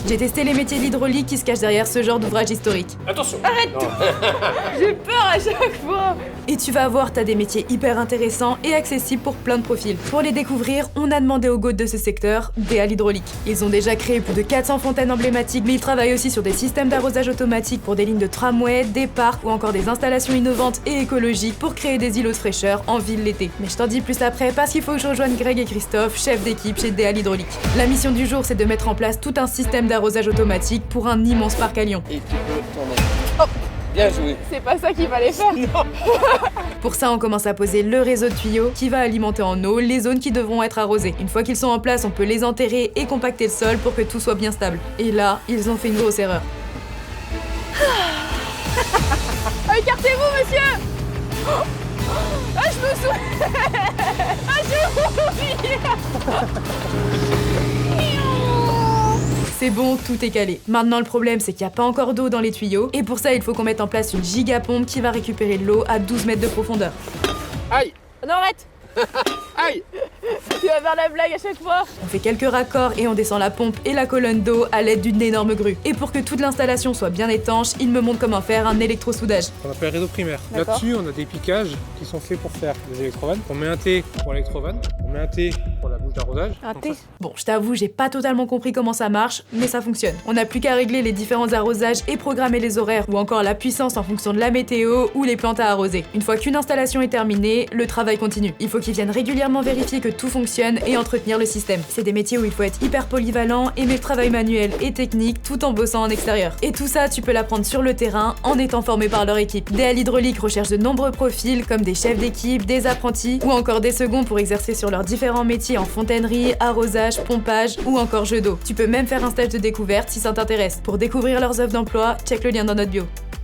J'ai testé les métiers de l'hydraulique qui se cachent derrière ce genre d'ouvrage historique. Attention. Arrête. J'ai peur à chaque fois. Et tu vas voir, t'as des métiers hyper intéressants et accessibles pour plein de profils. Pour les découvrir, on a demandé aux GOAT de ce secteur, DA l'hydraulique. Ils ont déjà créé plus de 400 fontaines emblématiques, mais ils travaillent aussi sur des systèmes d'arrosage automatique pour des lignes de tramway, des parcs ou encore des installations innovantes et écologiques pour créer des îlots de fraîcheur en ville l'été. Mais je t'en dis plus après parce qu'il faut que je rejoigne Greg et Christophe, chefs d'équipe chez DA l'hydraulique. La mission du jour, c'est de mettre en place tout un système d'arrosage automatique pour un immense parc à Lyon. Et tu peux tourner. Oh, bien joué. C'est pas ça qu'il fallait faire. Pour ça, on commence à poser le réseau de tuyaux qui va alimenter en eau les zones qui devront être arrosées. Une fois qu'ils sont en place, on peut les enterrer et compacter le sol pour que tout soit bien stable. Et là, ils ont fait une grosse erreur. Écartez-vous, monsieur. Ah, je me souviens. Ah, je C'est bon, tout est calé. Maintenant, le problème, c'est qu'il n'y a pas encore d'eau dans les tuyaux. Et pour ça, il faut qu'on mette en place une gigapompe qui va récupérer l'eau à 12 mètres de profondeur. Aïe. Non, arrête. Aïe. Tu vas faire la blague à chaque fois. On fait quelques raccords et on descend la pompe et la colonne d'eau à l'aide d'une énorme grue. Et pour que toute l'installation soit bien étanche, il me montre comment faire un électrosoudage. On appelle réseau primaire. D'accord. Là-dessus, on a des piquages qui sont faits pour faire des électrovannes. On met un T pour l'électrovanne, on met un T pour la bouche d'arrosage. Un Donc T. ça, Bon, je t'avoue, j'ai pas totalement compris comment ça marche, mais ça fonctionne. On n'a plus qu'à régler les différents arrosages et programmer les horaires ou encore la puissance en fonction de la météo ou les plantes à arroser. Une fois qu'une installation est terminée, le travail continue. Il faut qu'ils viennent régulièrement vérifier que tout fonctionne et entretenir le système. C'est des métiers où il faut être hyper polyvalent, aimer le travail manuel et technique tout en bossant en extérieur. Et tout ça, tu peux l'apprendre sur le terrain en étant formé par leur équipe. DA l'hydraulique recherche de nombreux profils comme des chefs d'équipe, des apprentis ou encore des seconds pour exercer sur leurs différents métiers en fontainerie, arrosage, pompage ou encore jeu d'eau. Tu peux même faire un stage de découverte si ça t'intéresse. Pour découvrir leurs offres d'emploi, check le lien dans notre bio.